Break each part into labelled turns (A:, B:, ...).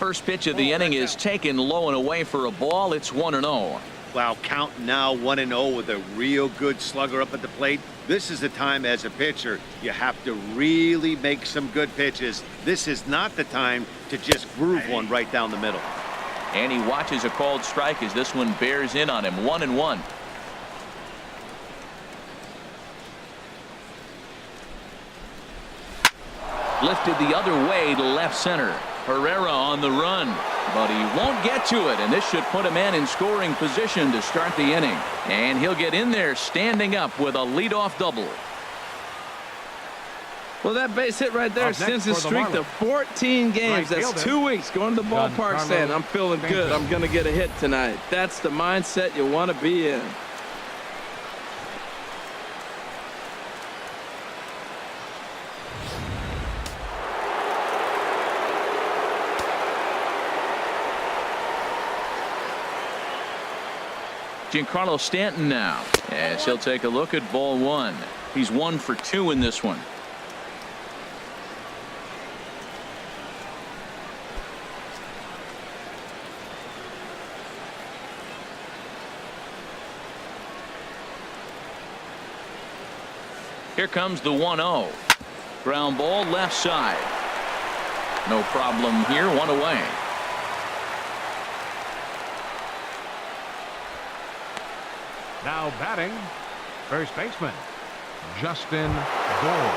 A: First pitch of the inning is taken low and away for a ball. It's 1-0.
B: Wow, count now 1-0 with a real good slugger up at the plate. This is the time as a pitcher you have to really make some good pitches. This is not the time to just groove one right down the middle.
A: And he watches a called strike as this one bears in on him. 1-1. Lifted the other way to left center. Herrera on the run, but he won't get to it, and this should put a man in scoring position to start the inning. And he'll get in there standing up with a leadoff double.
C: Well, that base hit right there sends his streak to 14 games. That's 2 weeks going to the ballpark saying, I'm feeling good. I'm going to get a hit tonight. That's the mindset you want to be in.
A: Giancarlo Stanton now, as he'll take a look at ball one. He's 1 for 2 in this one. Here comes the 1-0. Ground ball left side. No problem here. 1 away.
D: Now batting, first baseman, Justin Bour.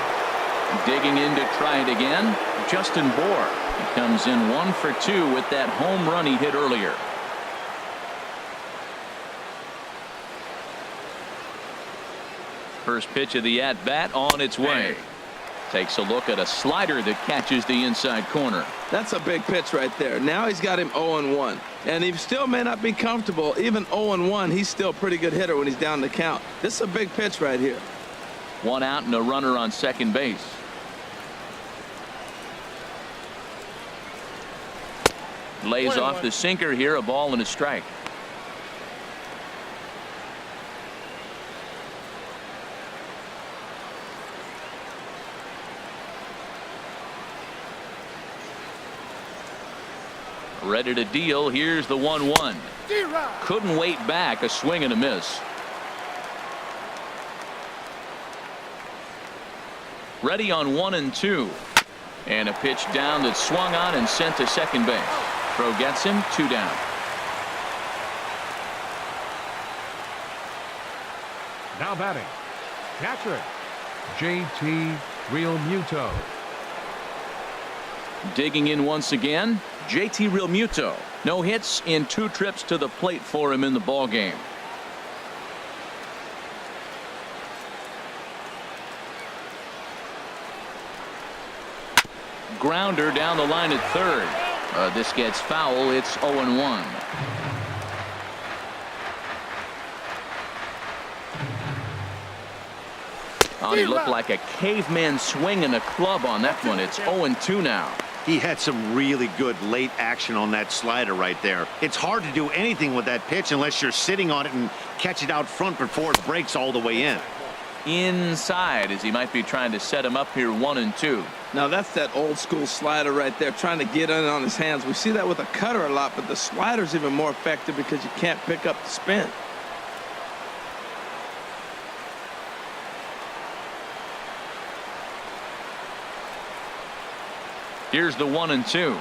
A: Digging in to try it again, Justin Bour. He comes in 1 for 2 with that home run he hit earlier. First pitch of the at-bat on its way. Takes a look at a slider that catches the inside corner.
C: That's a big pitch right there. Now he's got him 0-1. And he still may not be comfortable. Even 0-1, he's still a pretty good hitter when he's down the count. This is a big pitch right here.
A: 1 out and a runner on second base. Lays off the sinker here. A ball and a strike. Ready to deal. Here's the 1-1. Couldn't wait back. A swing and a miss. Ready on 1 and 2. And a pitch down that swung on and sent to second base. Throw gets him. 2 down.
D: Now batting, catcher, JT Realmuto.
A: Digging in once again, JT Realmuto. No hits in 2 trips to the plate for him in the ball game. Grounder down the line at third. This gets foul. It's 0-1. Oh, he looked like a caveman swinging a club on that one. It's 0-2 now.
B: He had some really good late action on that slider right there. It's hard to do anything with that pitch unless you're sitting on it and catch it out front before it breaks all the way in.
A: Inside, as he might be trying to set him up here. 1-2.
C: Now that's that old school slider right there, trying to get in on his hands. We see that with a cutter a lot, but the slider's even more effective because you can't pick up the spin.
A: Here's the 1-2.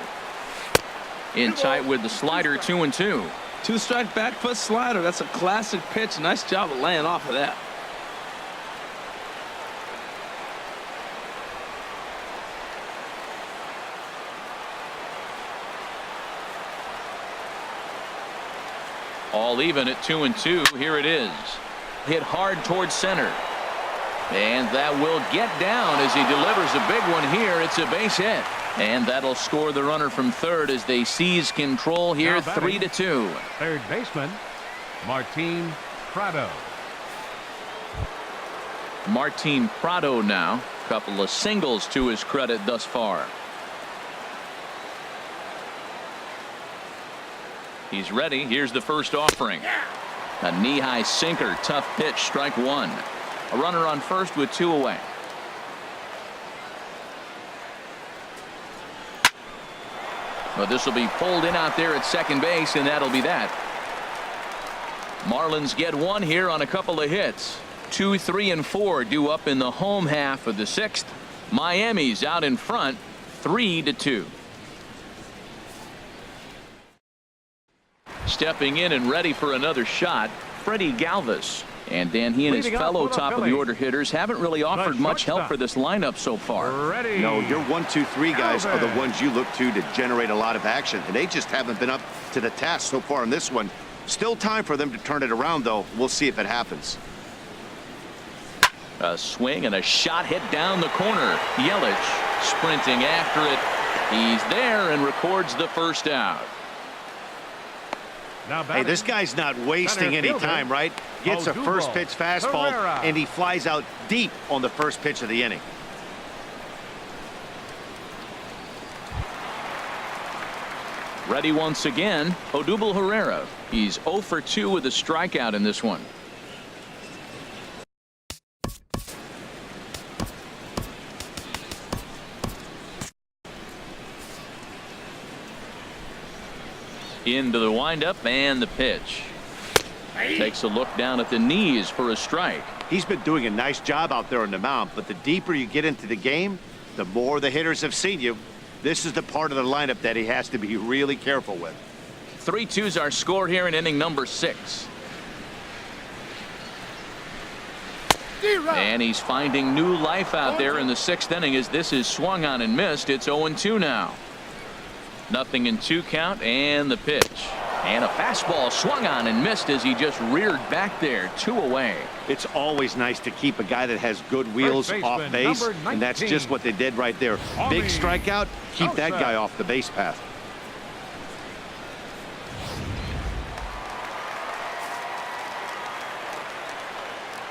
A: In tight with the slider. 2-2.
C: 2-strike back foot slider. That's a classic pitch. Nice job of laying off of that.
A: All even at 2-2. Here it is. Hit hard towards center. And that will get down as he delivers a big one here. It's a base hit. And that'll score the runner from third as they seize control here. 3-2.
D: Third baseman, Martin Prado.
A: Martin Prado now. Couple of singles to his credit thus far. He's ready. Here's the first offering. A knee-high sinker. Tough pitch. Strike 1. A runner on first with 2 away. Well, this will be pulled in out there at second base, and that'll be that. Marlins get one here on a couple of hits. 2, 3, and 4 due up in the home half of the sixth. Miami's out in front 3-2. Stepping in and ready for another shot, Freddie Galvis. And Dan, he and his fellow top of the order hitters haven't really offered much help for this lineup so far.
B: No, your 1, 2, 3 guys are the ones you look to generate a lot of action, and they just haven't been up to the task so far in this one. Still time for them to turn it around, though. We'll see if it happens.
A: A swing and a shot hit down the corner. Yelich sprinting after it. He's there and records the first out.
B: Hey, this guy's not wasting any time, right? Gets a first pitch fastball, and he flies out deep on the first pitch of the inning.
A: Ready once again, Odubel Herrera. He's 0 for 2 with a strikeout in this one. Into the windup and the pitch. Takes a look down at the knees for a strike.
B: He's been doing a nice job out there on the mound, but the deeper you get into the game, the more the hitters have seen you. This is the part of the lineup that he has to be really careful with.
A: 3-2's our score here in inning number 6. And he's finding new life out there in the 6th inning as this is swung on and missed. It's 0-2 now. 0-2 count and the pitch. And a fastball swung on and missed as he just reared back there. 2 away.
B: It's always nice to keep a guy that has good wheels off base, and that's just what they did right there. Big strikeout, keep that guy off the base path.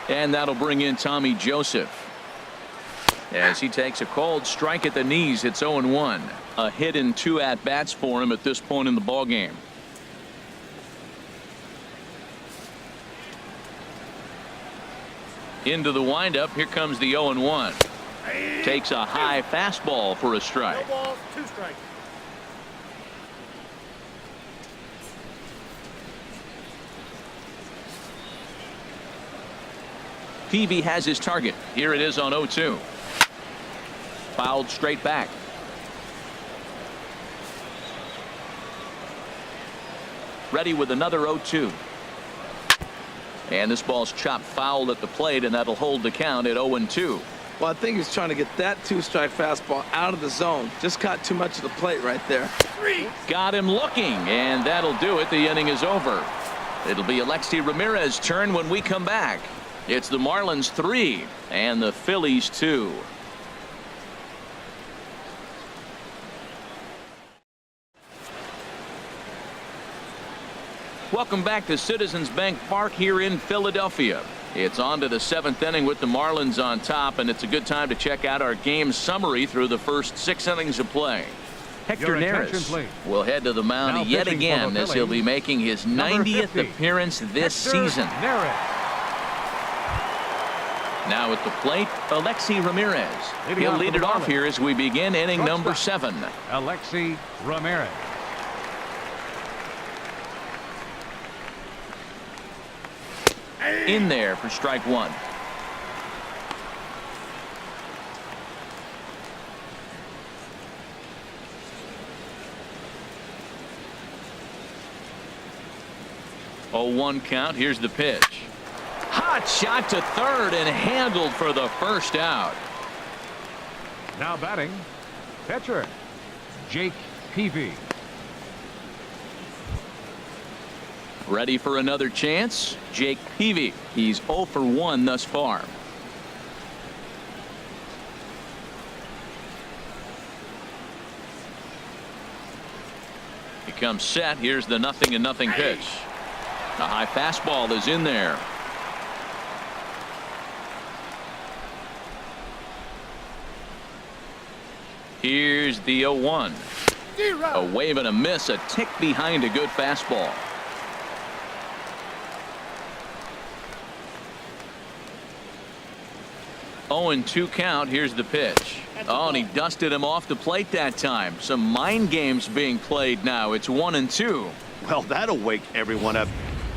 A: And that'll bring in Tommy Joseph as he takes a cold strike at the knees. It's 0-1. A hit in 2 at-bats for him at this point in the ball game. Into the windup. Here comes the 0-1. Takes a high fastball for a strike.
E: No balls, 2 strikes.
A: Peavy has his target. Here it is on 0-2. Fouled straight back. Ready with another 0-2. And this ball's chopped foul at the plate, and that'll hold the count at 0-2.
C: Well, I think he's trying to get that 2-strike fastball out of the zone. Just caught too much of the plate right there.
A: Got him looking, and that'll do it. The inning is over. It'll be Alexi Ramirez's turn when we come back. It's the Marlins 3 and the Phillies 2. Welcome back to Citizens Bank Park here in Philadelphia. It's on to the 7th inning with the Marlins on top, and it's a good time to check out our game summary through the first 6 innings of play. Hector Neris will head to the mound yet again as he'll be making his 90th appearance this season. Now at the plate, Alexi Ramirez. He'll lead it off here as we begin inning number 7.
D: Alexi Ramirez.
A: In there for strike 1. Oh, 1 count. Here's the pitch. Hot shot to third and handled for the first out.
D: Now batting, pitcher Jake Peavy.
A: Ready for another chance, Jake Peavy. He's 0 for 1 thus far. He comes set. Here's the 0-0 pitch. A high fastball is in there. Here's the 0-1. A wave and a miss, a tick behind a good fastball. Oh, and 2 count. Here's the pitch. Oh, and he dusted him off the plate that time. Some mind games being played now. It's 1-2.
B: Well, that'll wake everyone up.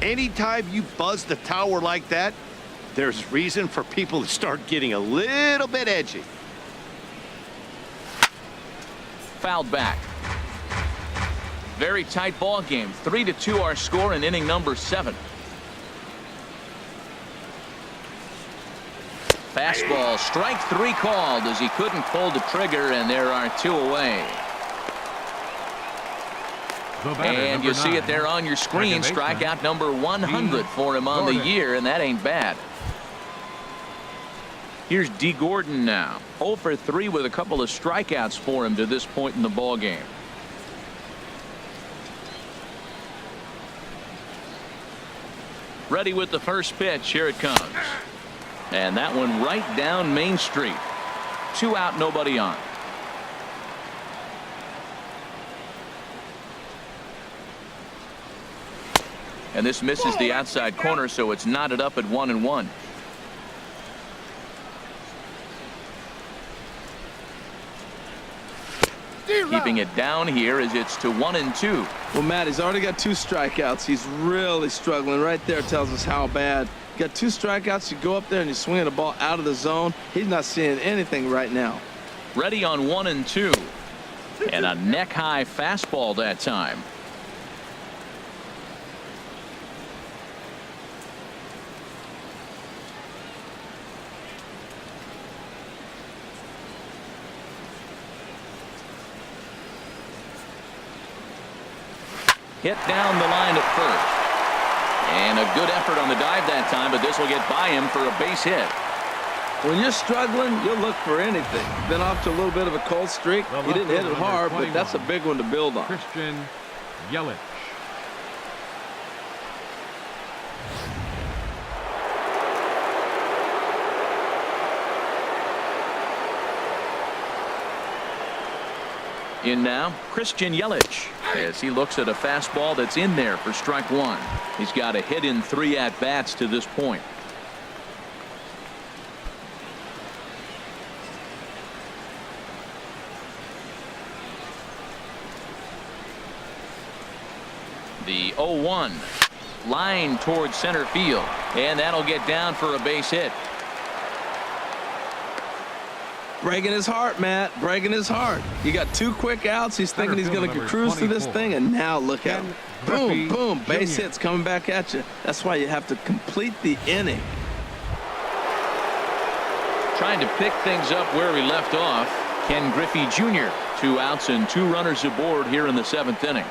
B: Anytime you buzz the tower like that, there's reason for people to start getting a little bit edgy.
A: Fouled back. Very tight ball game. 3-2 our score in inning number 7. Fastball, strike 3 called as he couldn't pull the trigger, and there are 2 away. And you see it there on your screen. Strikeout number 100 for him on the year, and that ain't bad. Here's D. Gordon now. 0 for 3 with a couple of strikeouts for him to this point in the ball game. Ready with the first pitch. Here it comes. And that one right down Main Street. 2 out, nobody on. And this misses the outside corner, so it's knotted up at 1-1. Keeping it down here as it's to 1-2.
C: Well, Matt, he's already got 2 strikeouts. He's really struggling. Right there tells us how bad. You got 2 strikeouts. You go up there and you swing the ball out of the zone. He's not seeing anything right now.
A: Ready on 1-2. And a neck-high fastball that time. Hit down the line at first. And a good effort on the dive that time, but this will get by him for a base hit.
C: When you're struggling, you'll look for anything. Been off to a little bit of a cold streak. He didn't hit it hard, but that's a big one to build on.
D: Christian Yelich.
A: In now, Christian Yelich, as he looks at a fastball that's in there for strike 1. He's got a hit in 3 at-bats to this point. The 0-1 line towards center field, and that'll get down for a base hit.
C: Breaking his heart, Matt. Breaking his heart. You got 2 quick outs. He's thinking he's going to cruise through this thing, and now look at him. Boom, boom. Base hits coming back at you. That's why you have to complete the inning.
A: Trying to pick things up where we left off. Ken Griffey Jr. 2 outs and 2 runners aboard here in the 7th inning.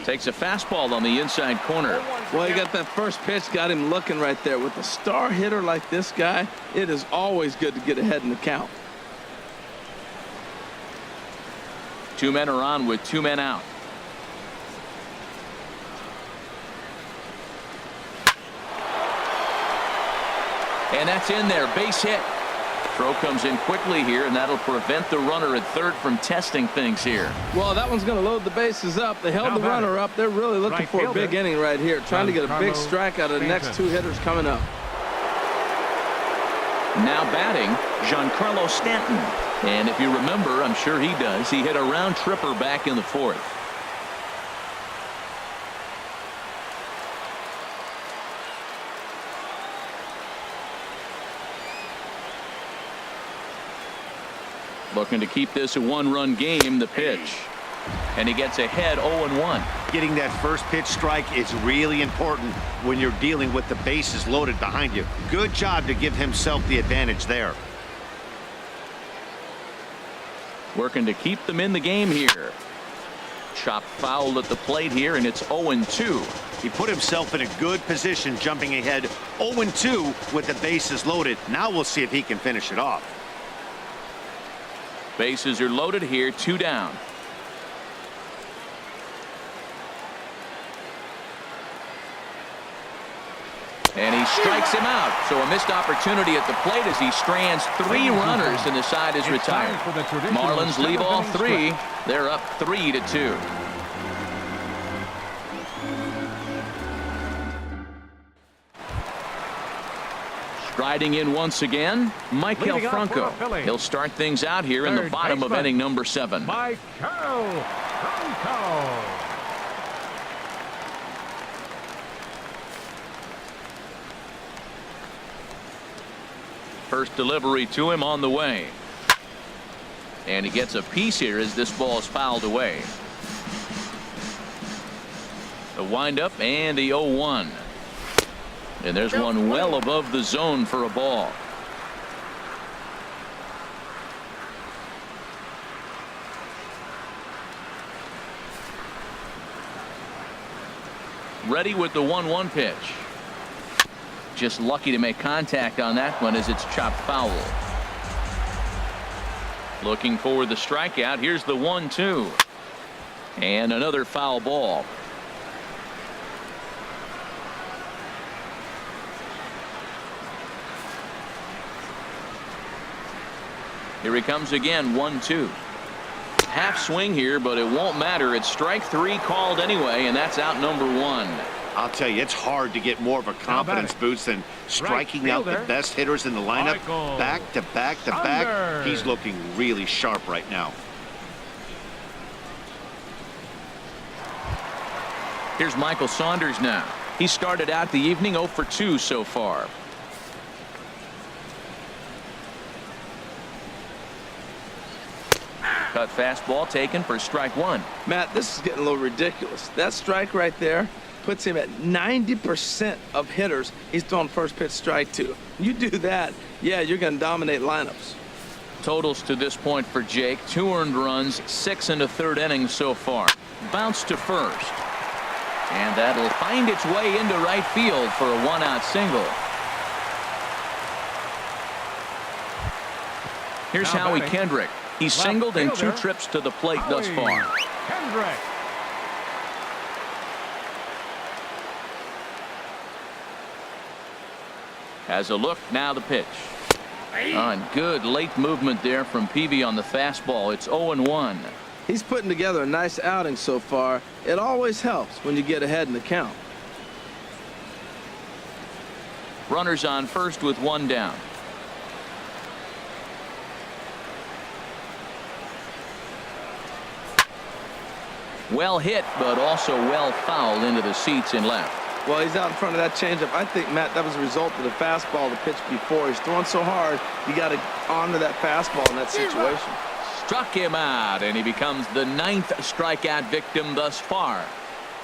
A: Takes a fastball on the inside corner.
C: Well, he got that first pitch, got him looking right there. With a star hitter like this guy, it is always good to get ahead in the count.
A: 2 men are on with 2 men out. And that's in there. Base hit. Throw comes in quickly here, and that'll prevent the runner at third from testing things here.
C: Well, that one's going to load the bases up. They held the runner up. They're really looking for a big inning right here, trying to get a big strike out of the next 2 hitters coming up.
A: Now batting, Giancarlo Stanton. And if you remember, I'm sure he does, he hit a round tripper back in the 4th. Looking to keep this a 1-run game. The pitch, and he gets ahead 0-1.
B: Getting that first pitch strike is really important when you're dealing with the bases loaded behind you. Good job to give himself the advantage there.
A: Working to keep them in the game here. Chopped foul at the plate here, and it's 0-2.
B: He put himself in a good position, jumping ahead 0-2 with the bases loaded. Now we'll see if he can finish it off.
A: Bases are loaded here, 2 down. And he strikes him out. So a missed opportunity at the plate as he strands 3 runners and the side is retired. Marlins leave all 3. They're up 3-2. Striding in once again, Michael Franco. He'll start things out here in the bottom of inning number 7.
D: Michael Franco.
A: First delivery to him on the way. And he gets a piece here as this ball is fouled away. The windup and the 0-1. And there's one well above the zone for a ball. Ready with the 1-1 pitch. Just lucky to make contact on that one as it's chopped foul. Looking for the strikeout. Here's the 1-2. And another foul ball. Here he comes again, 1-2. Half swing here, but it won't matter. It's strike 3 called anyway, and that's out number 1.
B: I'll tell you, it's hard to get more of a confidence boost than striking out the best hitters in the lineup back to back to back. He's looking really sharp right now.
A: Here's Michael Saunders now. He started out the evening 0 for 2 so far. Cut fastball taken for strike 1.
C: Matt, this is getting a little ridiculous. That strike right there puts him at 90% of hitters he's throwing first pitch strike to. You do that, yeah, you're going to dominate lineups.
A: Totals to this point for Jake: 2 earned runs, 6 in the 3rd inning so far. Bounce to first. And that'll find its way into right field for a 1-out single. Here's Howie Kendrick. He's singled in 2 trips to the plate thus far.
D: Kendrick.
A: Has a look, now the pitch. And good late movement there from Peavy on the fastball. It's 0-1.
C: He's putting together a nice outing so far. It always helps when you get ahead in the count.
A: Runners on first with 1 down. Well hit, but also well fouled into the seats in left.
C: Well, he's out in front of that changeup. I think, Matt, that was a result of the fastball, the pitch before. He's throwing so hard, you got to honor that fastball in that situation.
A: Struck him out, and he becomes the 9th strikeout victim thus far.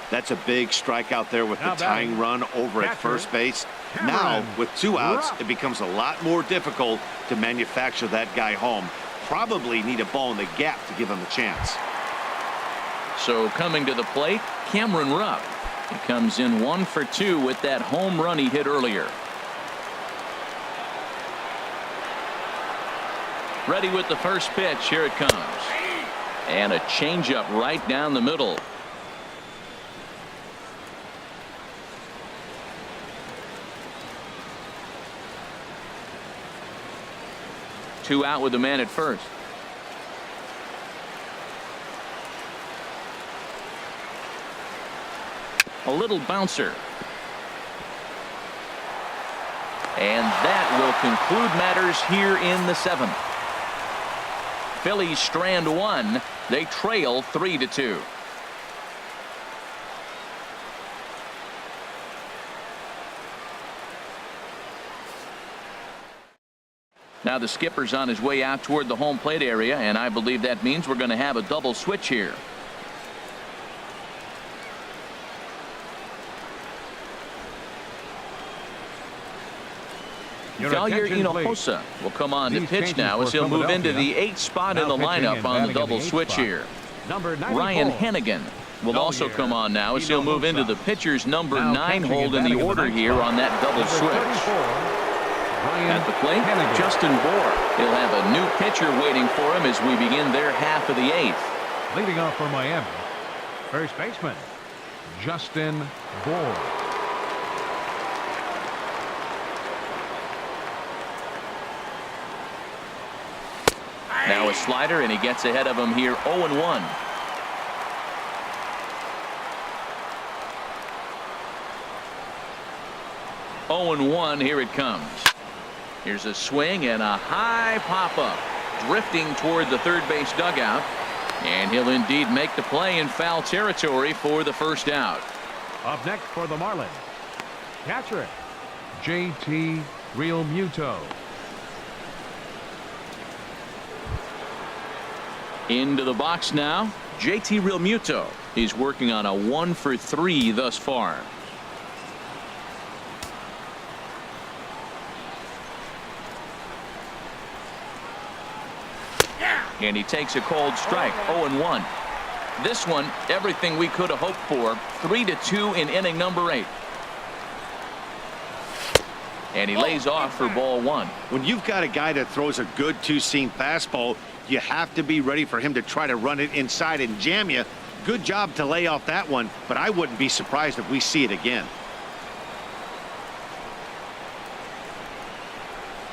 B: That's a big strikeout there with the tying run over at first base. Now, with 2 outs, it becomes a lot more difficult to manufacture that guy home. Probably need a ball in the gap to give him a chance.
A: So coming to the plate, Cameron Rupp. He comes in 1 for 2 with that home run he hit earlier. Ready with the first pitch. Here it comes. And a changeup right down the middle. Two out with the man at first. A little bouncer. And that will conclude matters here in the 7th. Phillies strand 1. They trail 3-2. Now the skipper's on his way out toward the home plate area, and I believe that means we're going to have a double switch here. Valier Hinojosa will come on to pitch now as he'll move into the 8th spot in the lineup on the double switch here. Ryan Hennigan will also come on now as he'll move into the pitcher's number 9 hold in the order here on that double switch. At the plate, Justin Bohr. He'll have a new pitcher waiting for him as we begin their half of the 8th.
D: Leading off for Miami, first baseman Justin Bohr.
A: Now a slider, and he gets ahead of him here 0-1. Oh and 1, here it comes. Here's a swing and a high pop-up, drifting toward the third base dugout, and he'll indeed make the play in foul territory for the first out.
D: Up next for the Marlins, catcher JT Realmuto.
A: Into the box now, JT Realmuto. He's working on a 1-for-3 thus far. And he takes a cold strike. 0-1. This one, everything we could have hoped for. 3-2 in inning number 8. And he lays off for ball 1.
B: When you've got a guy that throws a good two-seam fastball, you have to be ready for him to try to run it inside and jam you. Good job to lay off that one, but I wouldn't be surprised if we see it again.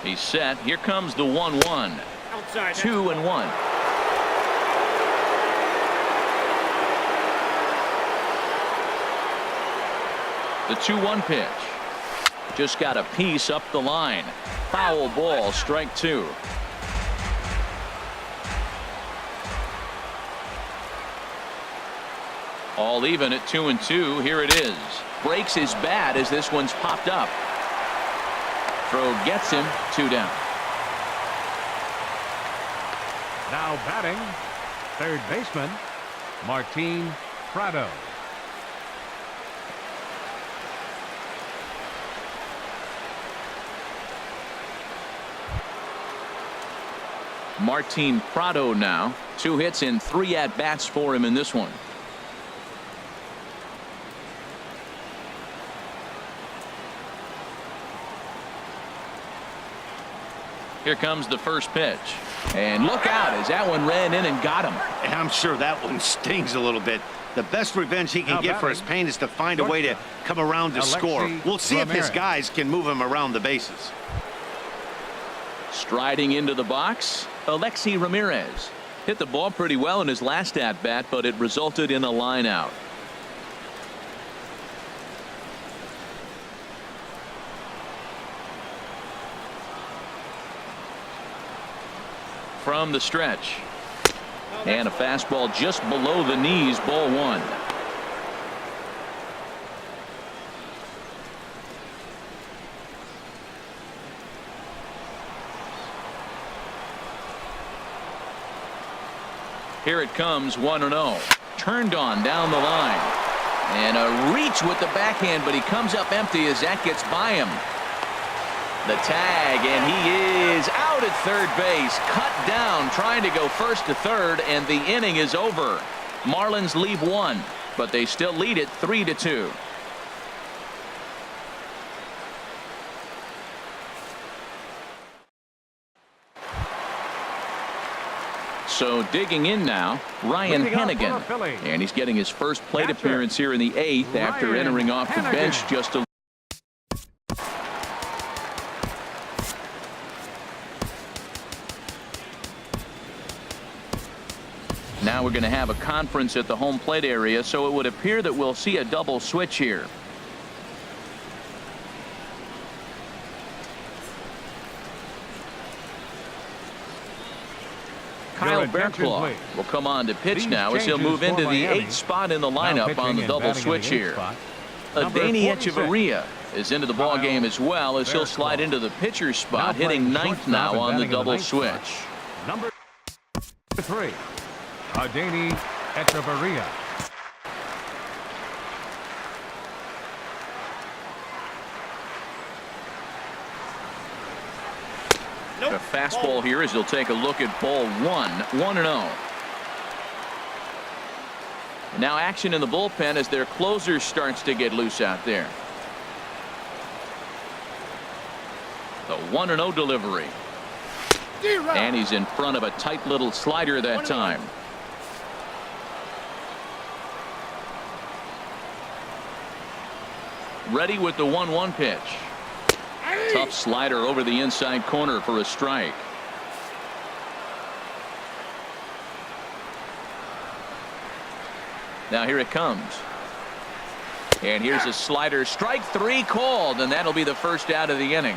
A: He's set. Here comes the 1-1. 2-1. The 2-1 pitch. Just got a piece up the line. Foul ball, strike 2. All even at 2-2. Here it is. Breaks his bat as this one's popped up. Throw gets him. 2 down.
D: Now batting, third baseman Martin Prado.
A: Martin Prado now. 2 hits and 3 at-bats for him in this one. Here comes the first pitch. And look out as that one ran in and got him.
B: And I'm sure that one stings a little bit. The best revenge he can get for his pain is to find a way to come around to score. We'll see if his guys can move him around the bases.
A: Striding into the box, Alexi Ramirez. Hit the ball pretty well in his last at-bat, but it resulted in a line out. From the stretch. And a fastball just below the knees, ball 1. Here it comes, 1-0. Turned on down the line. And a reach with the backhand, but he comes up empty as that gets by him. The tag, and he is out at third base. Cut down, trying to go first to third, and the inning is over. Marlins leave 1, but they still lead it 3-2. So digging in now, Ryan Hennigan, and he's getting his first plate appearance here in the 8th after entering off the bench just a Now we're going to have a conference at the home plate area, so it would appear that we'll see a double switch here. Kyle Bearclaw will come on to pitch now as he'll move into the 8th spot in the lineup on the double switch here. Adeiny Echeverria is into the ball game as well as he'll slide into the pitcher's spot, hitting 9th now on the double switch.
D: Number 3, Adeiny Echeverria.
A: A fastball here as he'll take a look at ball 1, 1-0. Now action in the bullpen as their closer starts to get loose out there. The 1-0 delivery. And he's in front of a tight little slider that time. Ready with the 1-1 pitch. Tough slider over the inside corner for a strike. Now here it comes. And here's a slider. Strike 3 called, and that'll be the first out of the inning.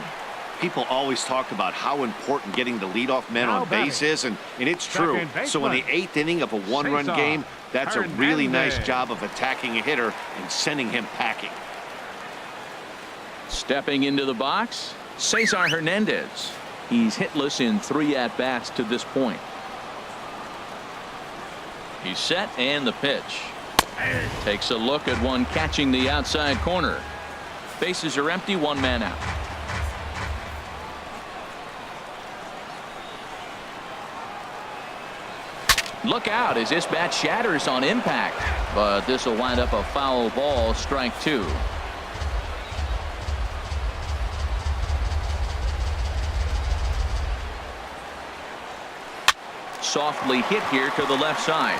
B: People always talk about how important getting the leadoff man on base is, and it's true. So in the 8th inning of a one-run game, that's a really nice job of attacking a hitter and sending him packing.
A: Stepping into the box, Cesar Hernandez. He's hitless in 3 at-bats to this point. He's set, and the pitch. Takes a look at one catching the outside corner. Bases are empty, 1 man out. Look out as this bat shatters on impact, but this will wind up a foul ball, strike 2. Softly hit here to the left side.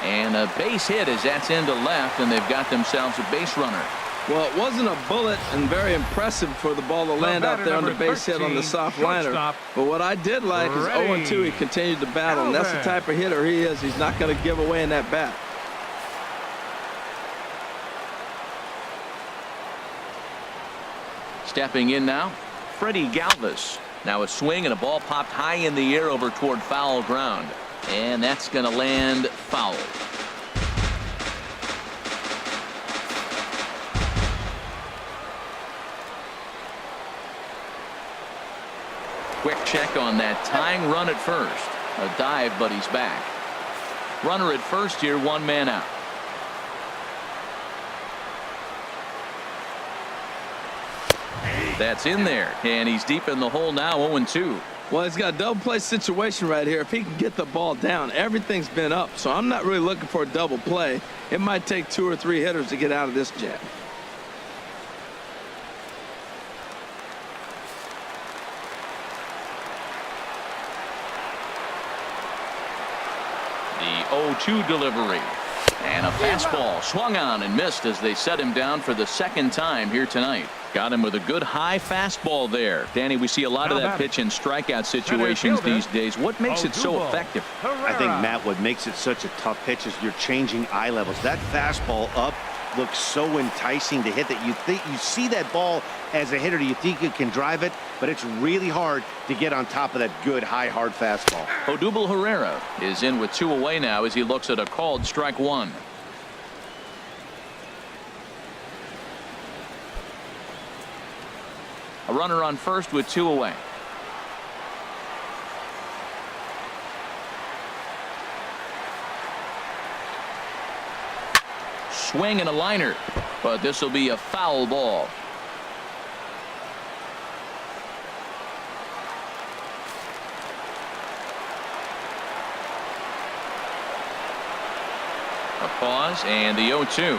A: And a base hit as that's into left, and they've got themselves a base runner.
C: Well, it wasn't a bullet and very impressive for the ball to land out there on the base hit on the soft liner. But what I did like is 0-2, he continued to battle, and that's the type of hitter he is. He's not going to give away in that bat.
A: Stepping in now, Freddie Galvis. Now a swing and a ball popped high in the air over toward foul ground. And that's going to land foul. Quick check on that tying run at first. A dive, but he's back. Runner at first here, 1 man out. That's in there, and he's deep in the hole now, 0-2.
C: Well, he's got a double play situation right here. If he can get the ball down, everything's been up. So I'm not really looking for a double play. It might take 2 or 3 hitters to get out of this jam.
A: The 0-2 delivery. And a fastball swung on and missed as they set him down for the 2nd time here tonight. Got him with a good high fastball there. Danny, we see a lot of that pitch in strikeout situations these days. What makes it so effective?
B: I think, Matt, what makes it such a tough pitch is you're changing eye levels. That fastball up looks so enticing to hit that you see that ball as a hitter, you think you can drive it, but it's really hard to get on top of that good high hard fastball.
A: Odubel Herrera is in with 2 away now as he looks at a called strike 1. A runner on first with 2 away. Swing and a liner, but this will be a foul ball. A pause and the 0-2.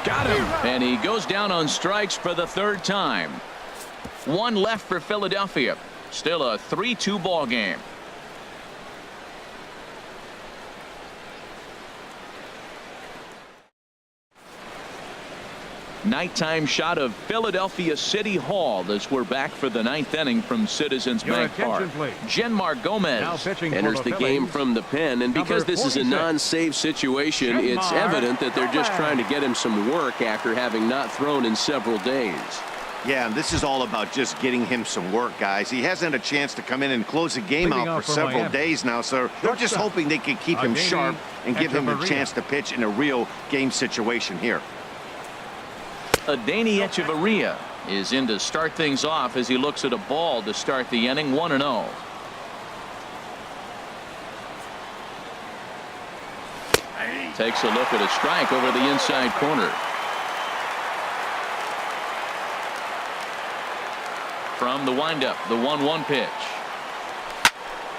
A: Got him, and he goes down on strikes for the 3rd time. 1 left for Philadelphia. Still a 3-2 ball game. Nighttime shot of Philadelphia City Hall as we're back for the 9th inning from Citizens Bank Park. Genmar Gomez
E: enters the game from the pen, and because this is a non-save situation, it's evident that they're just trying to get him some work after having not thrown in several days.
B: Yeah, and this is all about just getting him some work, guys. He hasn't had a chance to come in and close the game out for several days now, so they're just hoping they can keep him sharp and give him a chance to pitch in a real game situation here.
A: Adeiny Echeverria is in to start things off as he looks at a ball to start the inning, 1-0. Takes a look at a strike over the inside corner. From the windup, the 1-1 pitch.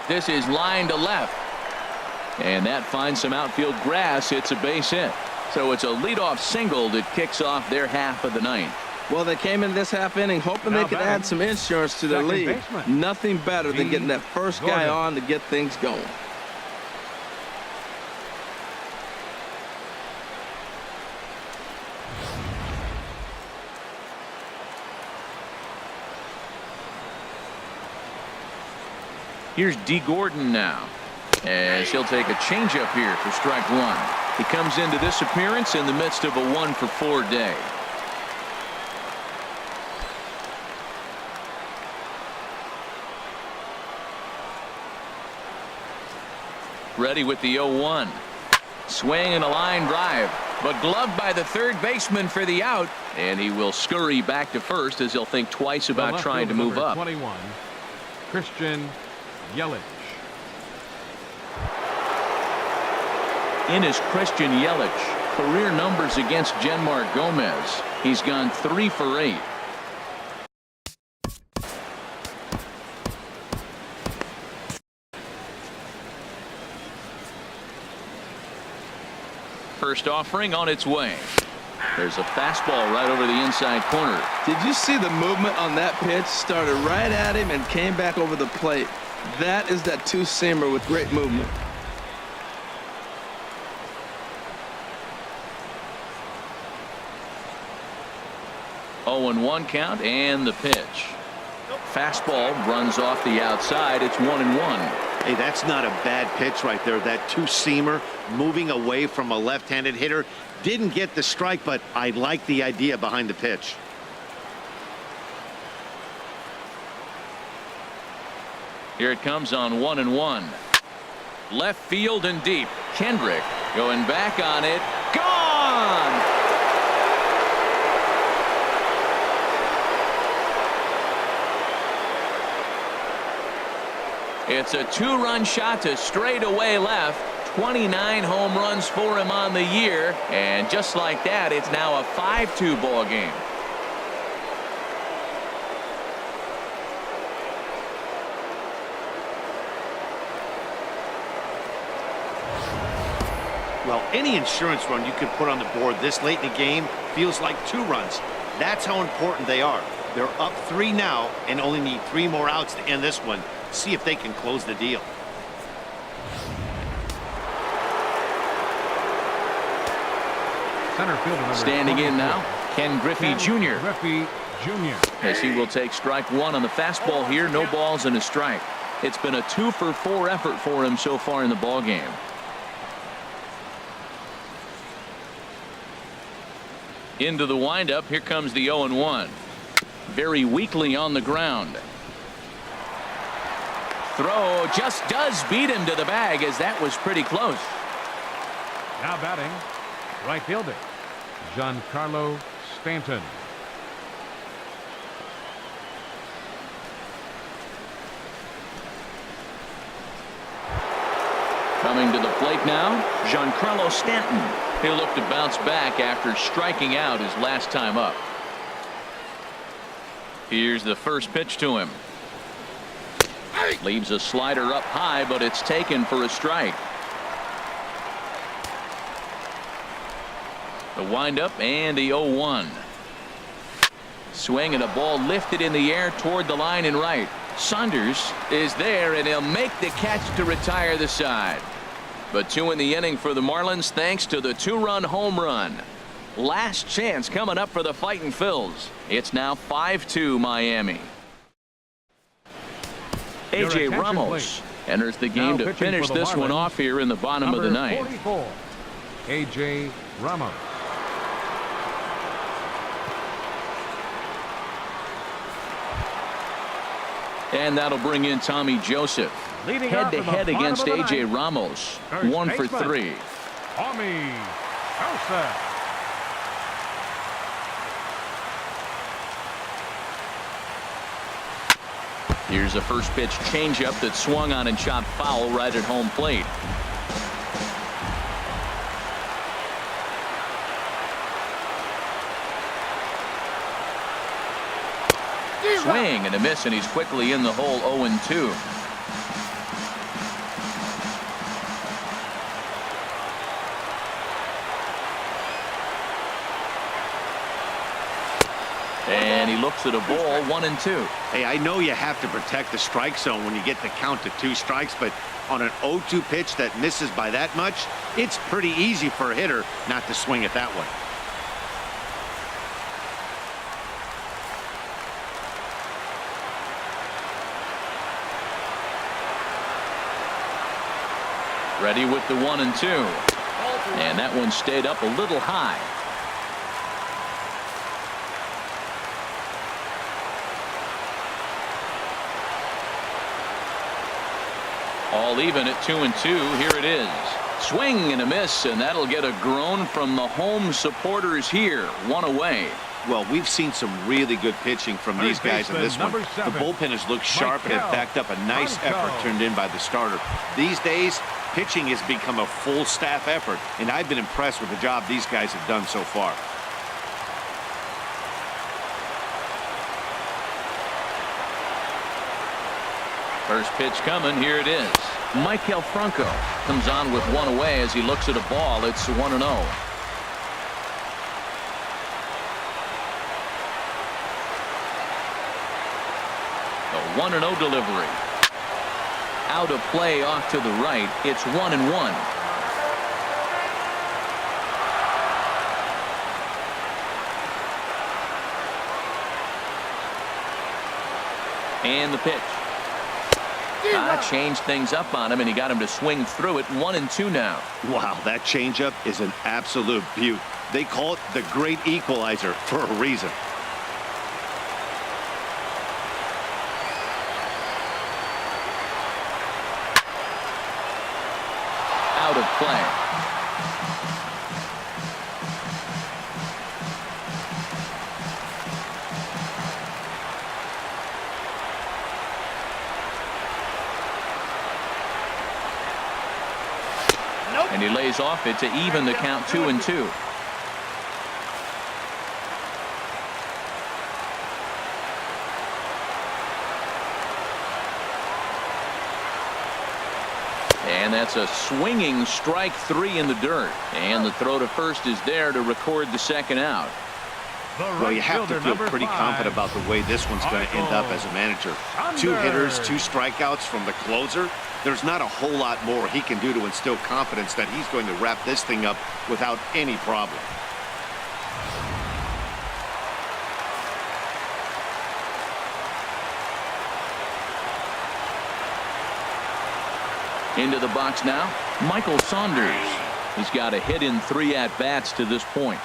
A: This is line to left. And that finds some outfield grass. It's a base hit. So it's a leadoff single that kicks off their half of the 9th.
C: Well, they came in this half inning hoping they could add some insurance to their lead. Nothing better than getting that first guy on to get things going.
A: Here's D. Gordon now, as he'll take a changeup here for strike 1. He comes into this appearance in the midst of a 1-for-4 day. Ready with the 0-1. Swing and a line drive, but gloved by the third baseman for the out, and he will scurry back to first as he'll think twice about trying to move up.
D: 21, Christian Yelich.
A: In is Christian Yelich. Career numbers against Genmar Gomez. He's gone 3 for 8. First offering on its way. There's a fastball right over the inside corner.
C: Did you see the movement on that pitch? Started right at him and came back over the plate. That is that two-seamer with great movement.
A: Oh, and 1 count and the pitch. Fastball runs off the outside. It's 1-1.
B: Hey, that's not a bad pitch right there. That two-seamer moving away from a left-handed hitter. Didn't get the strike, but I like the idea behind the pitch.
A: Here it comes on 1-1. Left field and deep. Kendrick going back on it. Gone! It's a 2-run shot to straightaway left. 29 home runs for him on the year, and just like that, it's now a 5-2 ball game.
B: Well, any insurance run you could put on the board this late in the game feels like 2 runs. That's how important they are. They're up 3 now and only need 3 more outs to end this one. See if they can close the deal.
D: Center fielder number
A: Standing in now, Ken Griffey Jr.
D: Griffey Jr.
A: As he will take strike 1 on the fastball here. No balls and a strike. It's been a 2-for-4 effort for him so far in the ball game. Into the windup. Here comes the 0-1. Very weakly on the ground. Throw just does beat him to the bag, as that was pretty close.
D: Now batting, right fielder Giancarlo Stanton.
A: Coming to the plate now, Giancarlo Stanton. He'll look to bounce back after striking out his last time up. Here's the first pitch to him. Leaves a slider up high, but it's taken for a strike. The windup and the 0-1. Swing and a ball lifted in the air toward the line and right. Saunders is there, and he'll make the catch to retire the side. But 2 in the inning for the Marlins thanks to the 2-run home run. Last chance coming up for the Fightin' Phils. It's now 5-2 Miami. A.J. Ramos enters the game to finish this one off here in the bottom of the ninth.
D: 44, A.J. Ramos.
A: And that'll bring in Tommy Joseph. Head-to-head against A.J. Ramos. 1 for 3.
D: Tommy Joseph.
A: Here's a first pitch changeup that swung on and chopped foul right at home plate. Swing and a miss, and he's quickly in the hole. 0-2. And he looks at a ball. 1-2.
B: Hey, I know you have to protect the strike zone when you get the count to 2 strikes, but on an 0-2 pitch that misses by that much, it's pretty easy for a hitter not to swing it that way.
A: Ready with the 1-2. And that one stayed up a little high. All even at 2-2. Here it is. Swing and a miss, and that'll get a groan from the home supporters here. One away.
B: Well, we've seen some really good pitching from these guys in this one. The bullpen has looked sharp and it backed up a nice effort turned in by the starter. These days, pitching has become a full staff effort, and I've been impressed with the job these guys have done so far.
A: First pitch coming. Here it is. Michael Franco comes on with one away as he looks at a ball. It's 1-0. The 1-0 delivery. Out of play off to the right. It's 1-1. And the pitch. Changed things up on him, and he got him to swing through it. 1-2 now.
B: Wow, that changeup is an absolute beaut. They call it the great equalizer for a reason.
A: Out of play. And he lays off it to even the count 2-2. And that's a swinging strike 3 in the dirt. And the throw to first is there to record the second out.
B: Well, you have to feel pretty confident about the way this one's going to end up as a manager. 2 hitters, 2 strikeouts from the closer. There's not a whole lot more he can do to instill confidence that he's going to wrap this thing up without any problem.
A: Into the box now, Michael Saunders. He's got a hit in 3 at-bats to this point.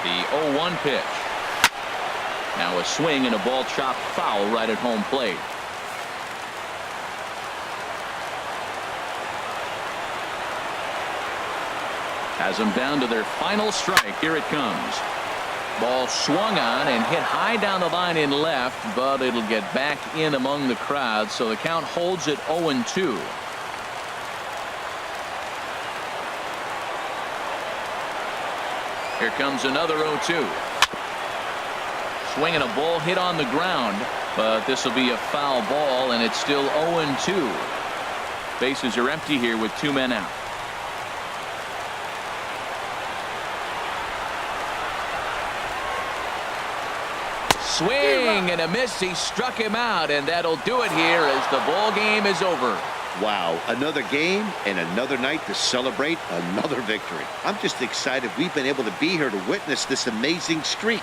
A: The 0-1 pitch. Now a swing and a ball chopped foul right at home plate. Has them down to their final strike. Here it comes. Ball swung on and hit high down the line in left, but it'll get back in among the crowd, so the count holds at 0-2. Here comes another 0-2. Swinging a ball hit on the ground, but this will be a foul ball, and it's still 0-2. Bases are empty here with 2 men out. Swing and a miss. He struck him out, and that'll do it here as the ball game is over.
B: Wow, another game and another night to celebrate another victory. I'm just excited we've been able to be here to witness this amazing streak.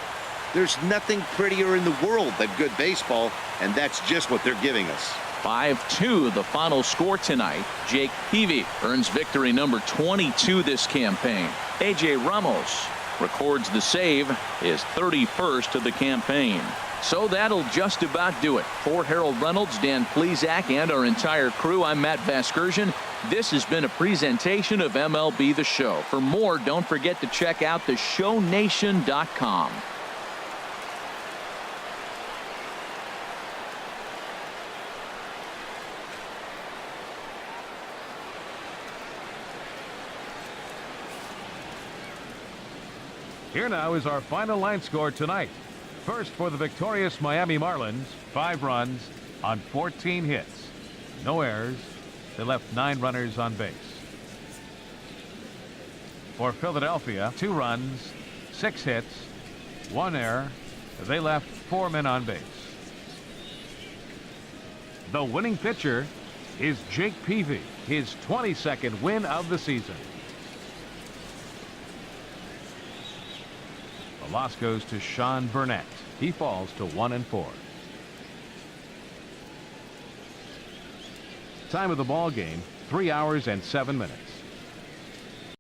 B: There's nothing prettier in the world than good baseball, and that's just what they're giving us.
A: 5-2 the final score tonight. Jake Peavy earns victory number 22 this campaign. A.J. Ramos records the save, his 31st of the campaign. So that'll just about do it. For Harold Reynolds, Dan Plesac, and our entire crew, I'm Matt Vasgersian. This has been a presentation of MLB The Show. For more, don't forget to check out theshownation.com.
D: Here now is our final line score tonight. First for the victorious Miami Marlins, 5 runs on 14 hits. No errors. They left 9 runners on base. For Philadelphia, 2 runs, 6 hits, 1 error. They left 4 men on base. The winning pitcher is Jake Peavy, his 22nd win of the season. The loss goes to Sean Burnett. He falls to 1-4. Time of the ball game, 3 hours and 7 minutes.